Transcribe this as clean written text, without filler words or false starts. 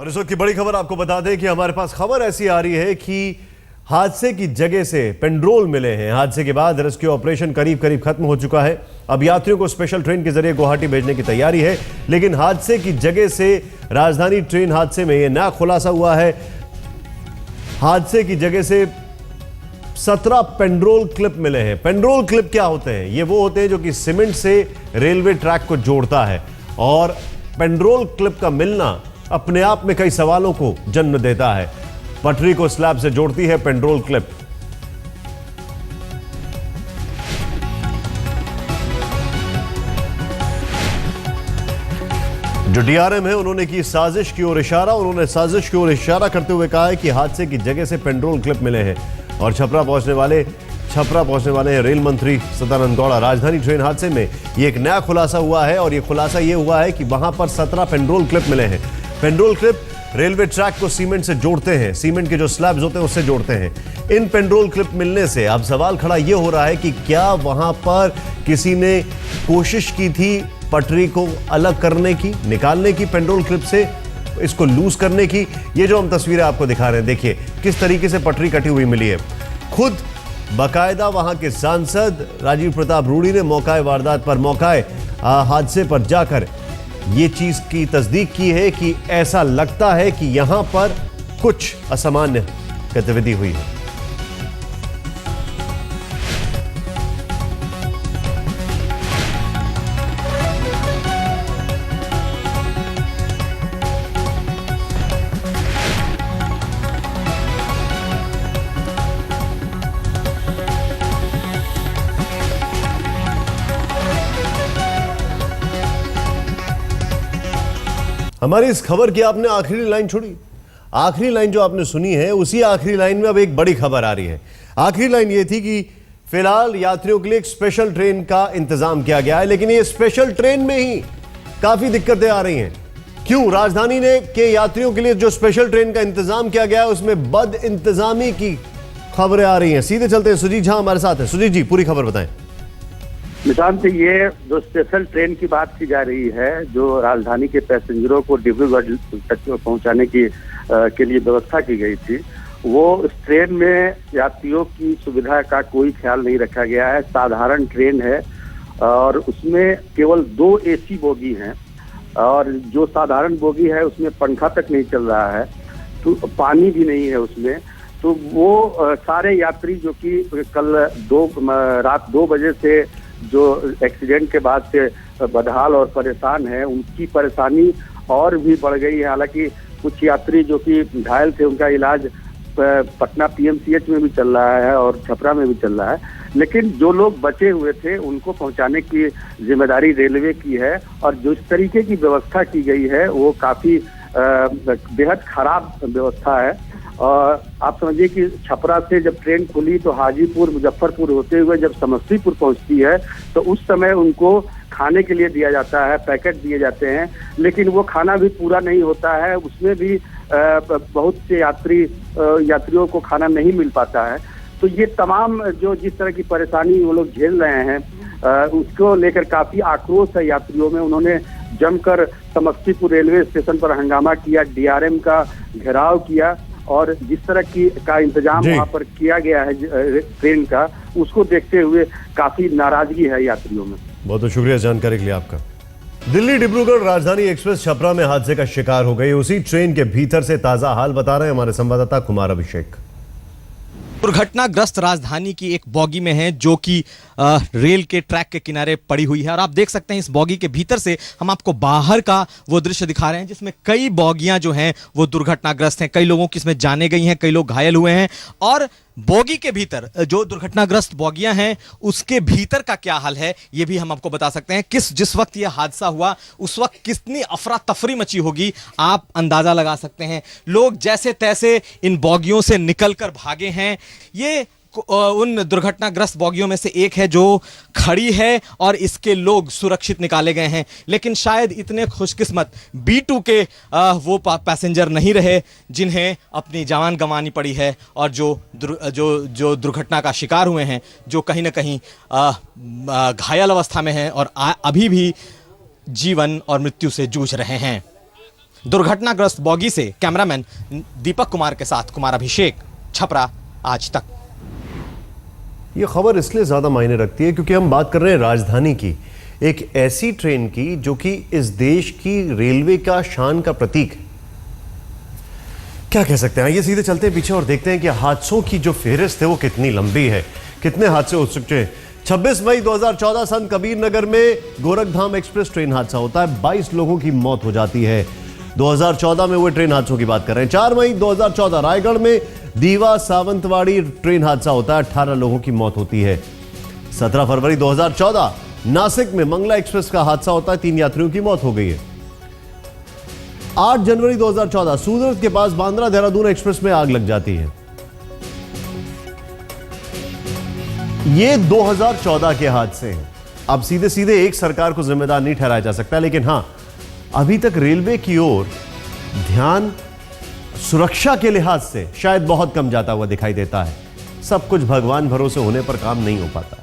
और इस वक्त की बड़ी खबर आपको बता दें कि हमारे पास खबर ऐसी आ रही है कि हादसे की जगह से पेट्रोल मिले हैं। हादसे के बाद रेस्क्यू ऑपरेशन करीब करीब खत्म हो चुका है। अब यात्रियों को स्पेशल ट्रेन के जरिए गुवाहाटी भेजने की तैयारी है, लेकिन हादसे की जगह से राजधानी ट्रेन हादसे में यह नया खुलासा हुआ है। हादसे की जगह से 17 पेट्रोल क्लिप मिले हैं। पेट्रोल क्लिप क्या होते हैं? ये वो होते हैं जो कि सीमेंट से रेलवे ट्रैक को जोड़ता है, और पेट्रोल क्लिप का मिलना अपने आप में कई सवालों को जन्म देता है। पटरी को स्लैब से जोड़ती है पेट्रोल क्लिप। जो डीआरएम है उन्होंने की साजिश की ओर इशारा। उन्होंने साजिश की ओर इशारा करते हुए कहा है कि हादसे की जगह से पेट्रोल क्लिप मिले हैं और छपरा पहुंचने वाले हैं रेल मंत्री सदानंद गौड़ा। राजधानी ट्रेन हादसे में ये एक नया खुलासा हुआ है, और ये खुलासा ये हुआ है कि वहां पर 17 पेट्रोल क्लिप मिले हैं। पेट्रोल क्लिप रेलवे ट्रैक को सीमेंट से जोड़ते हैं, सीमेंट के जो स्लैब्स होते हैं उससे जोड़ते हैं। इन पेट्रोल क्लिप मिलने से अब सवाल खड़ा यह हो रहा है कि क्या वहां पर किसी ने कोशिश की थी पटरी को अलग करने की, निकालने की, पेट्रोल क्लिप से इसको लूज करने की। ये जो हम तस्वीरें आपको दिखा रहे हैं, देखिए किस तरीके से पटरी कटी हुई मिली है। खुद बाकायदा वहां के सांसद राजीव प्रताप रूडी ने मौकाए वारदात पर, मौकाए हादसे पर जाकर ये चीज की तस्दीक की है कि ऐसा लगता है कि यहां पर कुछ असामान्य गतिविधि हुई है। हमारी इस खबर की आपने आखिरी लाइन छोड़ी। आखिरी लाइन जो आपने सुनी है, उसी आखिरी लाइन में अब एक बड़ी खबर आ रही है। आखिरी लाइन ये थी कि फिलहाल यात्रियों के लिए एक स्पेशल ट्रेन का इंतजाम किया गया है, लेकिन ये स्पेशल ट्रेन में ही काफी दिक्कतें आ रही हैं। क्यों? राजधानी के यात्रियों के लिए जो स्पेशल ट्रेन का इंतजाम किया गया है उसमें बद इंतजामी की खबरें आ रही हैं। सीधे चलते हैं, सुजीत झा हमारे साथ है। सुजीत जी, पूरी खबर बताएं। निशांत, ये जो स्पेशल ट्रेन की बात की जा रही है, जो राजधानी के पैसेंजरों को डिब्रूगढ़ तक पहुंचाने के लिए व्यवस्था की गई थी, वो इस ट्रेन में यात्रियों की सुविधा का कोई ख्याल नहीं रखा गया है। साधारण ट्रेन है और उसमें केवल 2 एसी बोगी हैं, और जो साधारण बोगी है उसमें पंखा तक नहीं चल रहा है, तो पानी भी नहीं है उसमें। तो वो सारे यात्री जो कि कल रात 2 बजे से जो एक्सीडेंट के बाद से बदहाल और परेशान है, उनकी परेशानी और भी बढ़ गई है। हालांकि कुछ यात्री जो कि घायल थे, उनका इलाज पटना पीएमसीएच में भी चल रहा है और छपरा में भी चल रहा है, लेकिन जो लोग बचे हुए थे उनको पहुंचाने की जिम्मेदारी रेलवे की है। और जो इस तरीके की व्यवस्था की गई है वो काफी बेहद खराब व्यवस्था है। और आप समझिए कि छपरा से जब ट्रेन खुली तो हाजीपुर, मुजफ्फरपुर होते हुए जब समस्तीपुर पहुंचती है तो उस समय उनको खाने के लिए दिया जाता है, पैकेट दिए जाते हैं, लेकिन वो खाना भी पूरा नहीं होता है। उसमें भी बहुत से यात्रियों को खाना नहीं मिल पाता है। तो ये तमाम जो जिस तरह की परेशानी वो लोग झेल रहे हैं, उसको लेकर काफी आक्रोश है यात्रियों में। उन्होंने जमकर समस्तीपुर रेलवे स्टेशन पर हंगामा किया, डीआरएम का घेराव किया, और जिस तरह का इंतजाम वहां पर किया गया है ट्रेन का, उसको देखते हुए काफी नाराजगी है यात्रियों में। बहुत बहुत शुक्रिया जानकारी के लिए आपका। दिल्ली डिब्रूगढ़ राजधानी एक्सप्रेस छपरा में हादसे का शिकार हो गई। उसी ट्रेन के भीतर से ताजा हाल बता रहे हैं हमारे संवाददाता कुमार अभिषेक। दुर्घटनाग्रस्त राजधानी की एक बॉगी में है जो कि रेल के ट्रैक के किनारे पड़ी हुई है, और आप देख सकते हैं इस बॉगी के भीतर से हम आपको बाहर का वो दृश्य दिखा रहे हैं जिसमें कई बॉगियां जो हैं वो दुर्घटनाग्रस्त हैं। कई लोगों की इसमें जाने गई हैं, कई लोग घायल हुए हैं। और बॉगी के भीतर जो दुर्घटनाग्रस्त बॉगियां हैं उसके भीतर का क्या हाल है ये भी हम आपको बता सकते हैं। जिस वक्त यह हादसा हुआ उस वक्त कितनी अफरा तफरी मची होगी आप अंदाजा लगा सकते हैं। लोग जैसे तैसे इन बॉगियों से निकलकर भागे हैं। ये उन दुर्घटनाग्रस्त बॉगियों में से एक है जो खड़ी है और इसके लोग सुरक्षित निकाले गए हैं, लेकिन शायद इतने खुशकिस्मत B2 के वो पैसेंजर नहीं रहे जिन्हें अपनी जान गंवानी पड़ी है और जो दुर्घटना का शिकार हुए हैं, जो कहीं ना कहीं घायल अवस्था में हैं और अभी भी जीवन और मृत्यु से जूझ रहे हैं। दुर्घटनाग्रस्त बॉगी से कैमरामैन दीपक कुमार के साथ कुमार अभिषेक, छपरा आज तक। ये खबर इसलिए ज्यादा मायने रखती है क्योंकि हम बात कर रहे हैं राजधानी की, एक ऐसी ट्रेन की जो कि इस देश की रेलवे का शान का प्रतीक है। क्या कह सकते हैं, ये सीधे चलते हैं पीछे और देखते हैं कि हादसों की जो फेहरिस्त है वो कितनी लंबी है, कितने हादसे हो चुके हैं। 26 मई 2014 संत कबीर नगर में गोरखधाम एक्सप्रेस ट्रेन हादसा होता है, 22 लोगों की मौत हो जाती है। 2014 में हुए ट्रेन हादसों की बात कर रहे हैं। 4 मई 2014 रायगढ़ में दीवा सावंतवाड़ी ट्रेन हादसा होता है, 18 लोगों की मौत होती है। 17 फरवरी 2014 नासिक में मंगला एक्सप्रेस का हादसा होता है, 3 यात्रियों की मौत हो गई है। 8 जनवरी 2014 सूरत के पास बांद्रा देहरादून एक्सप्रेस में आग लग जाती है। ये 2014 के हादसे हैं। अब सीधे सीधे एक सरकार को जिम्मेदार नहीं ठहराया जा सकता, लेकिन हां, अभी तक रेलवे की ओर ध्यान सुरक्षा के लिहाज से शायद बहुत कम जाता हुआ दिखाई देता है। सब कुछ भगवान भरोसे होने पर काम नहीं हो पाता।